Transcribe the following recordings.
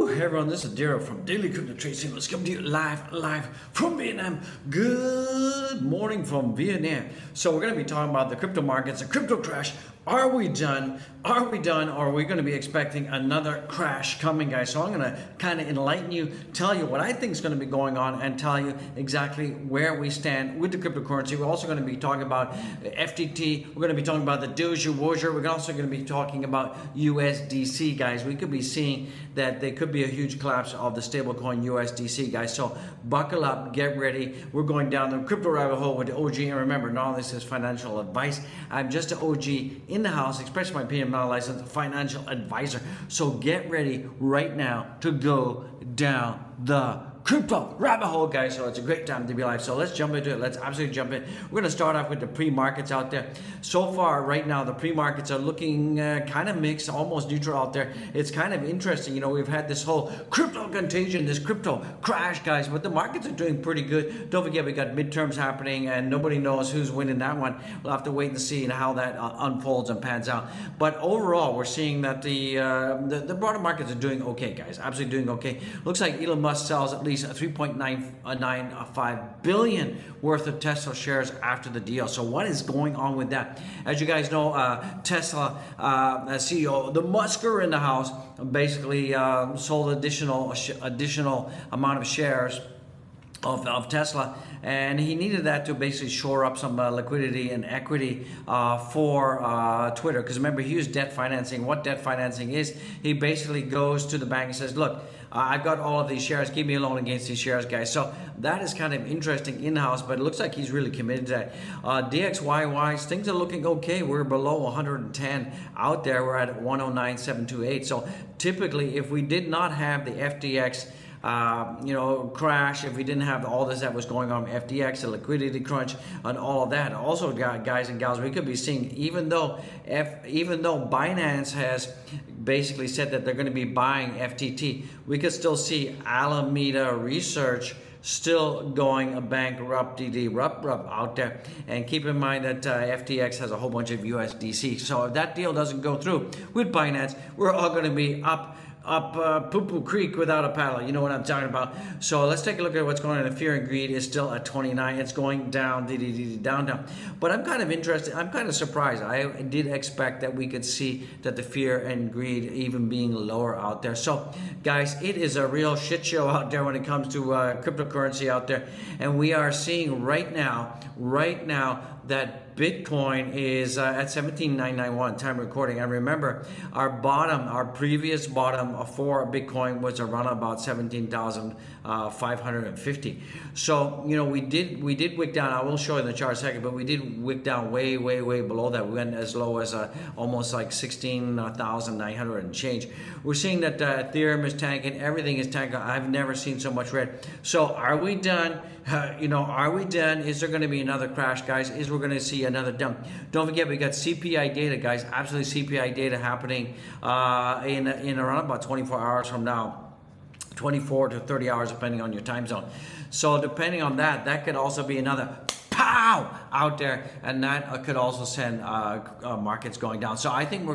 Hey everyone, this is Daryl from Daily Crypto Trading. Let's come to you live from Vietnam. Good morning from Vietnam. So we're going to be talking about the crypto markets, the crypto crash. Are we done? Are we done? Or are we going to be expecting another crash coming, guys? So I'm going to kind of enlighten you, tell you what I think is going to be going on, and tell you exactly where we stand with the cryptocurrency. We're also going to be talking about FTT. We're going to be talking about the Doge. We're also going to be talking about USDC, guys. We could be seeing that there could be a huge collapse of the stablecoin USDC, guys. So buckle up, get ready. We're going down the crypto rabbit hole with the OG. And remember, none of this is financial advice. I'm just an OG in the house, expressing my opinion, not a licensed financial advisor. So get ready right now to go down the crypto rabbit hole, guys. So it's a great time to be alive. So let's jump into it. Let's absolutely jump in. We're going to start off with the pre-markets out there. So far right now, the pre-markets are looking kind of mixed, almost neutral out there. It's kind of interesting. You know, we've had this whole crypto contagion, this crypto crash, guys, but the markets are doing pretty good. Don't forget, we got midterms happening and nobody knows who's winning that one. We'll have to wait and see how that unfolds and pans out. But overall, we're seeing that the broader markets are doing okay, guys. Absolutely doing okay. Looks like Elon Musk sells at least 3.995 billion worth of Tesla shares after the deal. So what is going on with that? As you guys know, Tesla CEO, the Musker in the house, basically sold additional amount of shares of Tesla, and he needed that to basically shore up some liquidity and equity for Twitter, because remember, he used debt financing. What debt financing is, he basically goes to the bank and says, look, I've got all of these shares, give me a loan against these shares, guys. So that is kind of interesting in-house, but it looks like he's really committed to that. DXY-wise, things are looking okay. We're below 110 out there. We're at 109.728. So typically, if we did not have the FTX crash, if we didn't have all this that was going on, FTX, the liquidity crunch, and all of that. Also, guys and gals, we could be seeing, even though Binance has basically said that they're going to be buying FTT, we could still see Alameda Research still going bankrupt out there. And keep in mind that FTX has a whole bunch of USDC. So if that deal doesn't go through with Binance, we're all going to be up poo-poo creek without a paddle. You know what I'm talking about. So let's take a look at what's going on. The fear and greed is still at 29. It's going down, down. But I'm kind of interested. I'm kind of surprised. I did expect that we could see that the fear and greed even being lower out there. So guys, it is a real shit show out there when it comes to cryptocurrency out there. And we are seeing right now that Bitcoin is at 17,991 time recording. And remember, our previous bottom for Bitcoin was around about 17,550. So, you know, we did wick down. I will show you in the chart in a second, but we did wick down way below that. We went as low as almost like 16,900 and change. We're seeing that Ethereum is tanking. Everything is tanking. I've never seen so much red. So are we done? Are we done? Is there going to be another crash, guys? Is we're going to see another dump? Don't forget, we got CPI data, guys. Absolutely CPI data happening in around about 24 hours from now. 24 to 30 hours depending on your time zone. So depending on that, that could also be another pow out there, and that could also send markets going down. So I think we're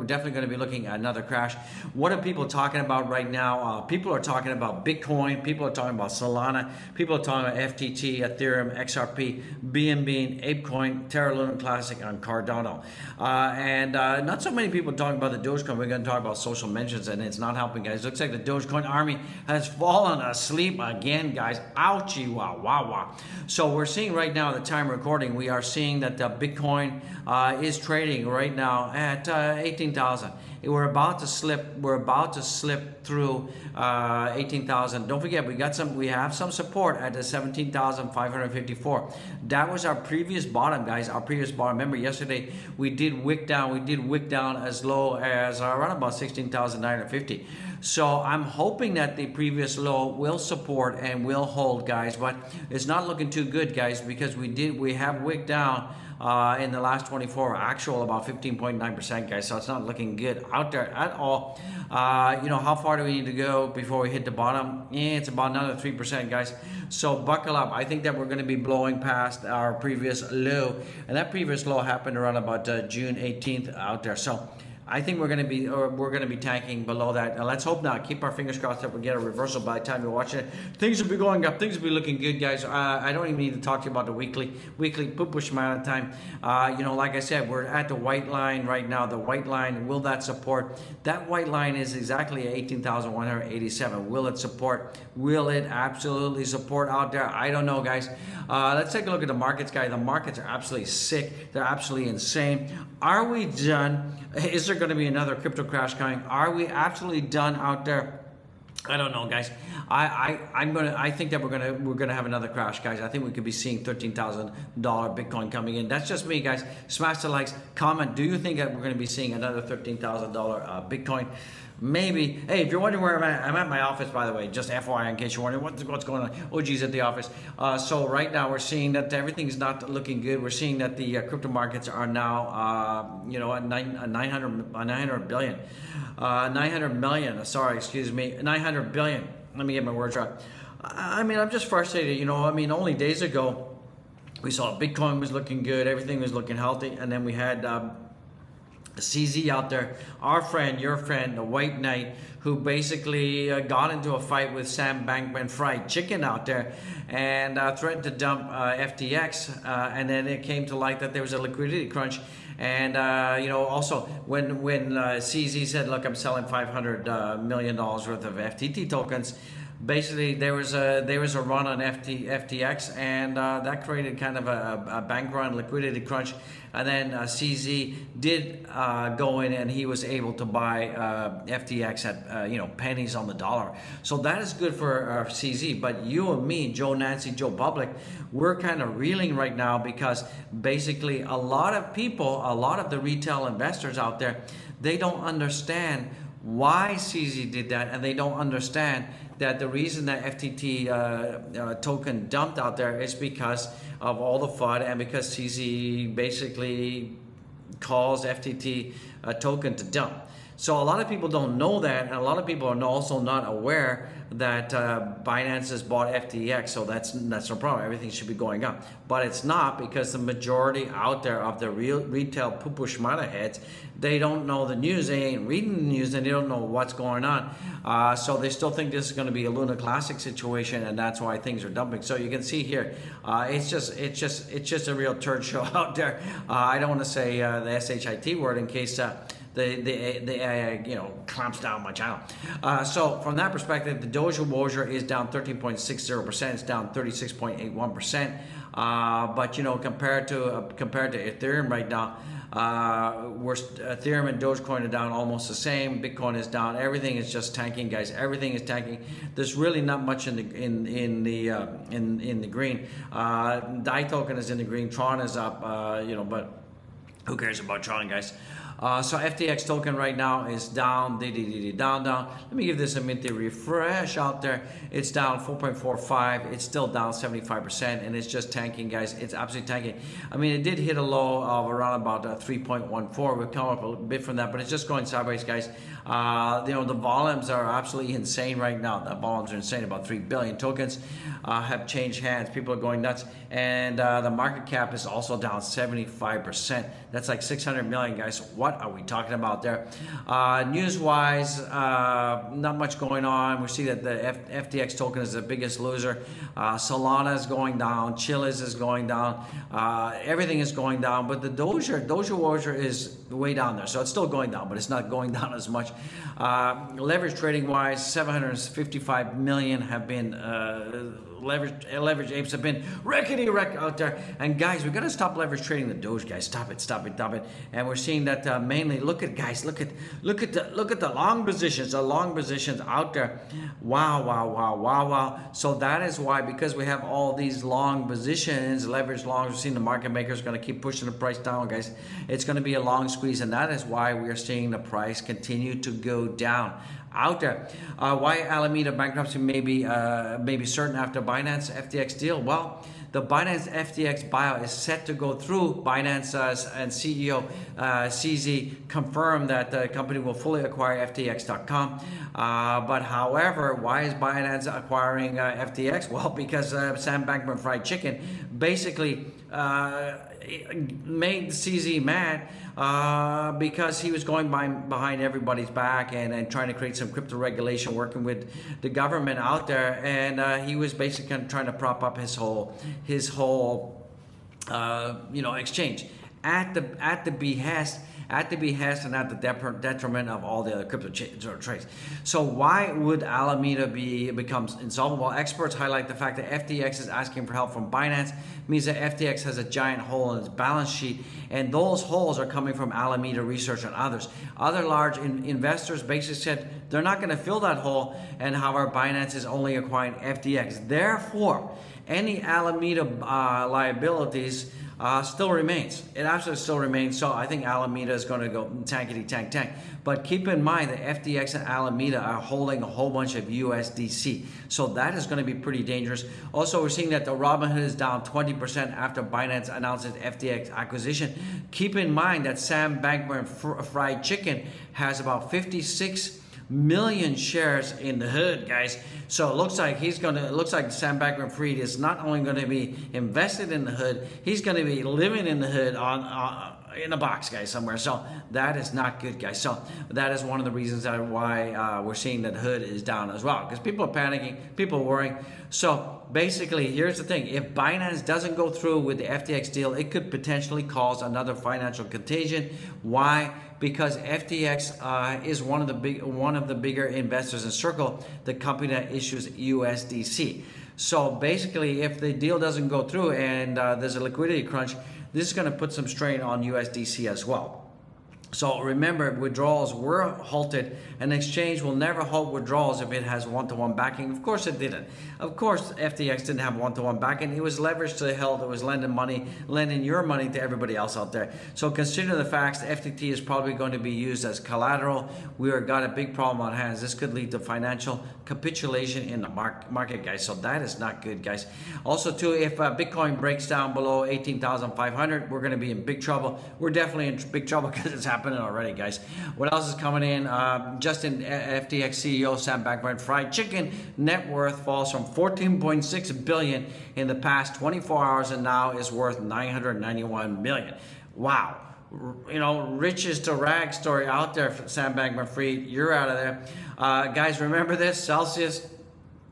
definitely going to be looking at another crash. What are people talking about right now? People are talking about Bitcoin. People are talking about Solana. People are talking about FTT, Ethereum, XRP, BNB, ApeCoin, Terra Luna Classic, and Cardano. And not so many people talking about the Dogecoin. We're going to talk about social mentions, and it's not helping, guys. Looks like the Dogecoin army has fallen asleep again, guys. Ouchie, wow. So we're seeing right now, the time recording, we are seeing that the Bitcoin is trading right now at 18,000. We're about to slip through 18,000. Don't forget, we have some support at the 17,554. That was our previous bottom, guys. Our previous bottom. Remember, yesterday we did wick down. We did wick down as low as around about 16,950. So I'm hoping that the previous low will support and will hold, guys. But it's not looking too good, guys, because we have wicked down in the last 24, actual about 15.9%, guys. So it's not looking good out there at all. How far do we need to go before we hit the bottom? It's about another 3%, guys. So buckle up. I think that we're going to be blowing past our previous low, and that previous low happened around about June 18th out there. So I think we're going to be tanking below that. And let's hope not. Keep our fingers crossed that we get a reversal by the time you're watching it. Things will be going up. Things will be looking good, guys. I don't even need to talk to you about the weekly push amount of time. You know, like I said, we're at the white line right now. The white line, will that support? That white line is exactly 18,187. Will it support? Will it absolutely support out there? I don't know, guys. Let's take a look at the markets, guys. The markets are absolutely sick. They're absolutely insane. Are we done? Is there going to be another crypto crash coming? Are we absolutely done out there? I don't know, guys. I think that we're gonna have another crash, guys. I think we could be seeing $13,000 Bitcoin coming in. That's just me, guys. Smash the likes, comment. Do you think that we're gonna be seeing another $13,000 Bitcoin? Maybe. Hey, if you're wondering where I'm at my office, by the way, just FYI, in case you're wondering what's going on. OG's at the office. So right now we're seeing that everything's not looking good. We're seeing that the crypto markets are now, you know, at 900 billion, 900 million. Sorry, excuse me, 900 billion. Let me get my words right. I mean, I'm just frustrated. You know, I mean, only days ago we saw Bitcoin was looking good, everything was looking healthy, and then we had CZ out there, our friend, your friend, the White Knight, who basically got into a fight with Sam Bankman-Fried Chicken out there and threatened to dump FTX, and then it came to light that there was a liquidity crunch. And you know, also when CZ said, look, I'm selling $500 million worth of FTT tokens, basically there was a run on FTX, and that created kind of a bank run, liquidity crunch. And then CZ did go in, and he was able to buy FTX at you know, pennies on the dollar. So that is good for CZ. But you and me, Joe Nancy, Joe Public, we're kind of reeling right now because basically a lot of people, a lot of the retail investors out there, they don't understand why CZ did that, and they don't understand that the reason that FTT token dumped out there is because of all the FUD, and because CZ basically caused FTT token to dump. So a lot of people don't know that, and a lot of people are also not aware that Binance has bought FTX, so that's no problem. Everything should be going up, but it's not, because the majority out there of the real retail poo-poo shmata heads, they don't know the news, they ain't reading the news, and they don't know what's going on. So they still think this is going to be a Luna Classic situation, and that's why things are dumping. So you can see here, it's just a real turd show out there. I don't want to say the SHIT word in case the you know, clamps down my channel. So from that perspective, the Doge exposure is down 13.60%. It's down 36.81%. But you know, compared to Ethereum right now, Ethereum and Dogecoin are down almost the same. Bitcoin is down. Everything is just tanking, guys. Everything is tanking. There's really not much in the green. DAI token is in the green. Tron is up. You know, but who cares about Tron, guys? So FTX token right now is down, down. Let me give this a minty refresh out there. It's down 4.45. It's still down 75%, and it's just tanking, guys. It's absolutely tanking. I mean, it did hit a low of around about 3.14. We've come up a bit from that, but it's just going sideways, guys. You know, the volumes are absolutely insane right now. The volumes are insane. About 3 billion tokens have changed hands. People are going nuts, and the market cap is also down 75%. That's like 600 million, guys. What are we talking about there? News-wise, not much going on. We see that the FTX token is the biggest loser. Solana is going down. Chiliz is going down. Everything is going down. But the Doge exposure is way down there. So it's still going down, but it's not going down as much. Leverage trading-wise, 755 million have been leverage apes have been wreckety-wreck out there. And guys, we got to stop leverage trading the Doge, guys. Stop it. And we're seeing that mainly. Look at the long positions. The long positions out there. Wow. So that is why, because we have all these long positions, leverage longs. We're seeing the market makers going to keep pushing the price down, guys. It's going to be a long squeeze, and that is why we are seeing the price continue to go down out there. Why Alameda bankruptcy may be certain after Binance FTX deal? Well, the Binance FTX buyout is set to go through. Binance and CEO CZ confirmed that the company will fully acquire FTX.com. But however, why is Binance acquiring FTX? Well, because Sam Bankman-Fried Chicken basically made CZ mad because he was going behind everybody's back and trying to create some crypto regulation, working with the government out there, and he was basically kind of trying to prop up his whole exchange at the behest and at the detriment of all the other crypto trades. So why would Alameda become insolvent? Well, experts highlight the fact that FTX is asking for help from Binance, means that FTX has a giant hole in its balance sheet, and those holes are coming from Alameda Research and others. Other large investors basically said they're not going to fill that hole, and however, Binance is only acquiring FTX. Therefore, any Alameda liabilities still remains. It absolutely still remains. So I think Alameda is going to go tankety tank. But keep in mind that FTX and Alameda are holding a whole bunch of USDC. So that is going to be pretty dangerous. Also, we're seeing that the Robinhood is down 20% after Binance announced its FTX acquisition. Keep in mind that Sam Bankman Fried Chicken has about 56 million shares in the hood, guys. So it looks like Sam Bankman-Fried is not only going to be invested in the hood, he's going to be living in the hood in a box, guys, somewhere. So that is not good, guys. So that is one of the reasons why we're seeing that hood is down as well, because people are panicking, people are worrying. So basically, here's the thing: if Binance doesn't go through with the FTX deal, it could potentially cause another financial contagion. Why? Because FTX is one of the bigger investors in Circle, the company that issues USDC. So basically, if the deal doesn't go through and there's a liquidity crunch, this is going to put some strain on USDC as well. So remember, withdrawals were halted. An exchange will never halt withdrawals if it has one-to-one backing. Of course it didn't. Of course FTX didn't have one-to-one backing. It was leveraged to the health. It was lending your money to everybody else out there. So consider the facts. The FTT is probably going to be used as collateral. We are got a big problem on hands. This could lead to financial capitulation in the market, guys. So that is not good, guys. Also, too, if Bitcoin breaks down below 18,500, we're going to be in big trouble. We're definitely in big trouble because it's happening already, guys. What else is coming in? Justin FTX CEO Sam Bankman-Fried Chicken net worth falls from 14.6 billion in the past 24 hours and now is worth 991 million. Wow. You know, riches to rags story out there for Sam Bankman-Fried. You're out of there. Guys, remember this: Celsius,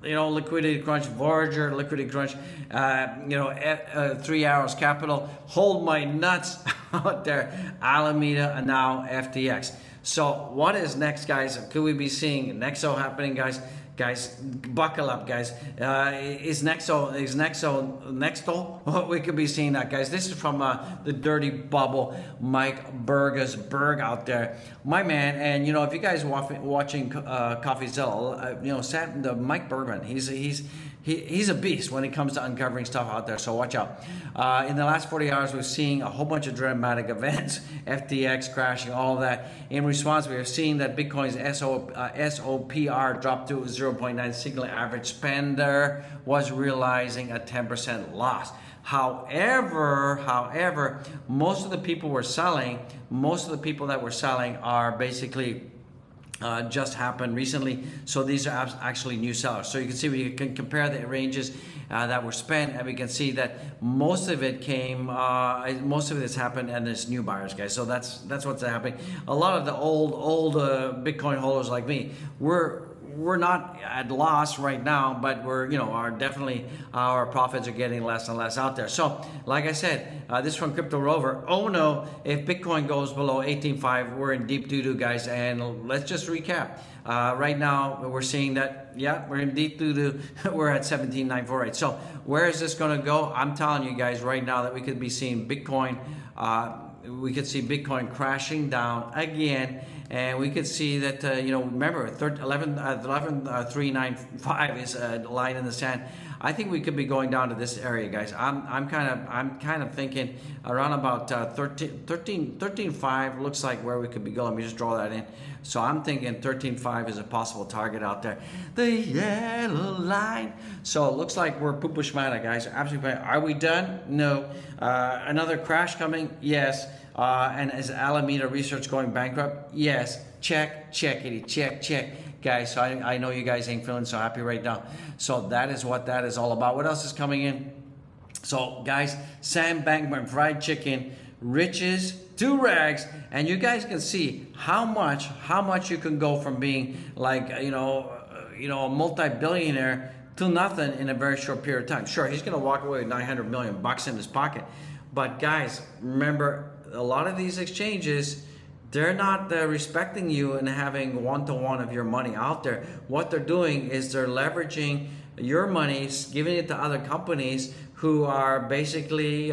liquidity crunch, Voyager, liquidity crunch, 3 Arrows Capital, hold my nuts out there, Alameda, and now FTX. So what is next, guys? Could we be seeing Nexo happening, guys? Guys, buckle up, guys. Is Nexo what we could be seeing that, guys? This is from the Dirty Bubble, Mike Berg out there, my man. And if you guys watching CoffeeZilla, Mike Bergman, he's a beast when it comes to uncovering stuff out there. So watch out. In the last 40 hours, we're seeing a whole bunch of dramatic events, FTX crashing, all of that. In response, we are seeing that Bitcoin's SOPR dropped to 0.9 single average spender was realizing a 10% loss. However, most of the people that were selling are basically just happened recently, so these are actually new sellers. So you can see, we can compare the ranges that were spent, and we can see that most of it has happened, and there's new buyers, guys. So that's what's happening. A lot of the old Bitcoin holders like me, we're not at loss right now, but our profits are getting less and less out there. So like I said, this is from Crypto Rover. Oh no, if Bitcoin goes below 18.5, we're in deep doo-doo, guys. And let's just recap. Right now we're seeing that, we're in deep doo-doo. We're at 17,948. So where is this going to go? I'm telling you guys right now that we could be seeing Bitcoin, crashing down again. And we could see that, remember, 11,395 is a line in the sand. I think we could be going down to this area, guys. I'm kind of thinking around about 13.5 looks like where we could be going. Let me just draw that in. So I'm thinking 13.5 is a possible target out there. The yellow line. So it looks like we're poo-poo-shmata, guys. Absolutely. Are we done? No. Another crash coming? Yes. And is Alameda Research going bankrupt? Yes. Check, guys. So I know you guys ain't feeling so happy right now. So that is what that is all about. What else is coming in? So guys, Sam Bankman Fried Chicken, riches to rags, and you guys can see how much you can go from being like a multi-billionaire to nothing in a very short period of time. Sure, he's gonna walk away with 900 million bucks in his pocket, but guys, remember, a lot of these exchanges, they're not respecting you and having one-to-one of your money out there. What they're doing is they're leveraging your money, giving it to other companies who are basically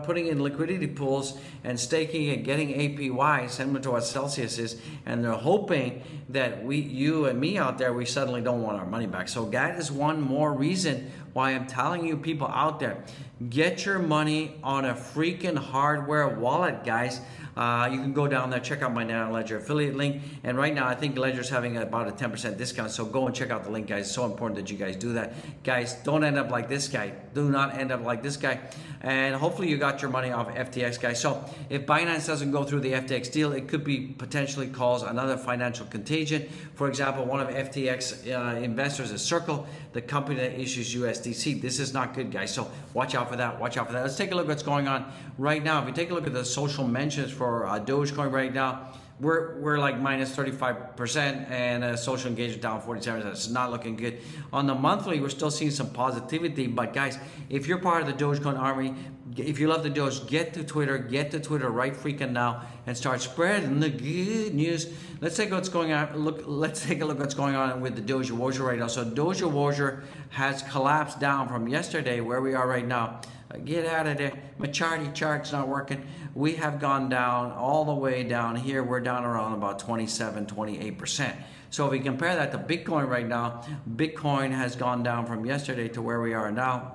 putting in liquidity pools and staking it, getting APY, similar to what Celsius is, and they're hoping that you and me out there, we suddenly don't want our money back. So that is one more reason why I'm telling you people out there, get your money on a freaking hardware wallet, guys. You can go down there, check out my Nano Ledger affiliate link, and right now I think Ledger's having about a 10% discount, so go and check out the link, guys. It's so important that you guys do that. Guys, don't end up like this guy. Do not end up like this guy. And hopefully you got your money off FTX, guys. So if Binance doesn't go through the FTX deal, it could be potentially cause another financial contagion. For example, one of FTX investors is Circle, the company that issues USDC. This is not good, guys. So watch out for that. Watch out for that. Let's take a look at what's going on right now. If you take a look at the social mentions for Dogecoin right now, we're like minus 35% and social engagement down 47%. It's not looking good. On the monthly, we're still seeing some positivity, but guys, if you're part of the Dogecoin army, if you love the Doge, get to Twitter right freaking now and start spreading the good news. Let's take what's going on. Let's take a look what's going on with the Doge Warrior right now. So Doge Warrior has collapsed down from yesterday, where we are right now. Get out of there. My chart's not working. We have gone down all the way down here. We're down around about 27-28%. So if we compare that to Bitcoin right now, Bitcoin has gone down from yesterday to where we are now.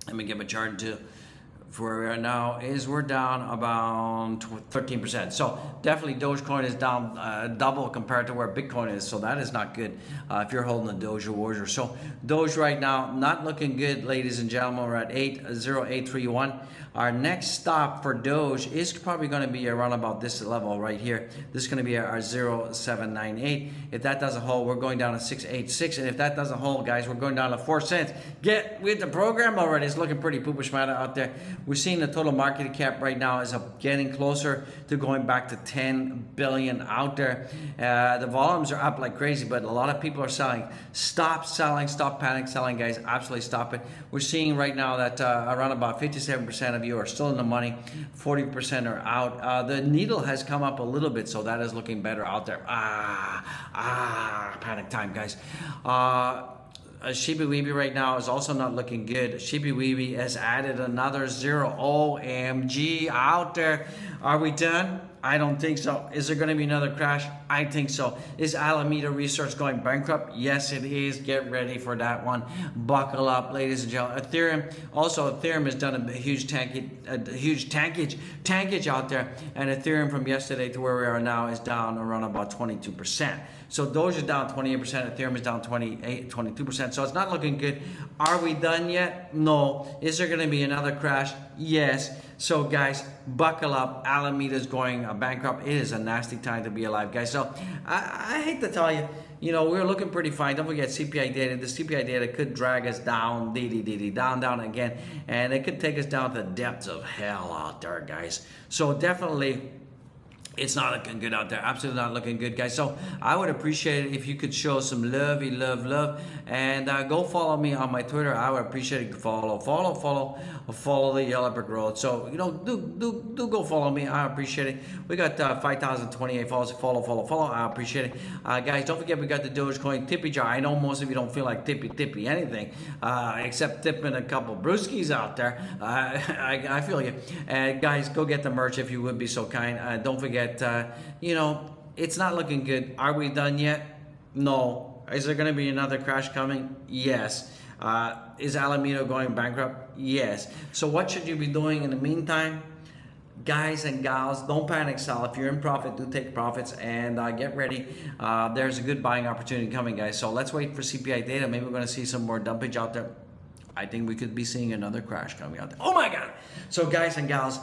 Let me get my chart to where we are now is we're down about 13%. So definitely Dogecoin is down double compared to where Bitcoin is. So that is not good if you're holding the Doge Warrior. So Doge right now not looking good, ladies and gentlemen. We're at 80831. Our next stop for Doge is probably going to be around about this level right here. This is going to be our 0798. If that doesn't hold, we're going down to 686. And if that doesn't hold, guys, we're going down to 4 cents. Get with the program already. It's looking pretty poopish matter out there. We're seeing the total market cap right now is getting closer to going back to 10 billion out there. The volumes are up like crazy, but a lot of people are selling. Stop selling, stop panic selling, guys. Absolutely stop it. We're seeing right now that around about 57% of you are still in the money, 40% are out. The needle has come up a little bit, so that is looking better out there. Panic time, guys. Shiba Weeby right now is also not looking good. Shiba Weeby has added another zero. OMG out there. Are we done? I don't think so. Is there going to be another crash? I think so. Is Alameda Research going bankrupt? Yes, it is. Get ready for that one. Buckle up, ladies and gentlemen. Ethereum has done a huge tankage out there, and Ethereum from yesterday to where we are now is down around about 22%. So Doge is down 28%, Ethereum is down 22%. So it's not looking good. Are we done yet? No. Is there going to be another crash? Yes. So guys, buckle up. Alameda's going bankrupt. It is a nasty time to be alive, guys. So I hate to tell you, we're looking pretty fine. Don't forget CPI data. The CPI data could drag us down, down again, and it could take us down to the depths of hell out there, guys. So definitely, it's not looking good out there. Absolutely not looking good, guys. So I would appreciate it if you could show some love, and go follow me on my Twitter. I would appreciate it. Follow the Yellow Brick Road. So do go follow me. I appreciate it. We got 5,028 followers. Follow. I appreciate it, guys. Don't forget we got the Dogecoin tippy jar. I know most of you don't feel like tippy anything except tipping a couple brewskis out there. I feel you. Guys, go get the merch if you would be so kind. Don't forget. It's not looking good. Are we done yet? No. Is there going to be another crash coming? Yes. Is Alameda going bankrupt? Yes. So what should you be doing in the meantime? Guys and gals, don't panic sell. If you're in profit, do take profits and get ready. There's a good buying opportunity coming, guys. So let's wait for CPI data. Maybe we're going to see some more dumpage out there. I think we could be seeing another crash coming out there. Oh my God. So guys and gals,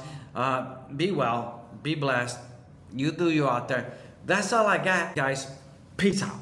be well, be blessed. You do you out there. That's all I got, guys. Peace out.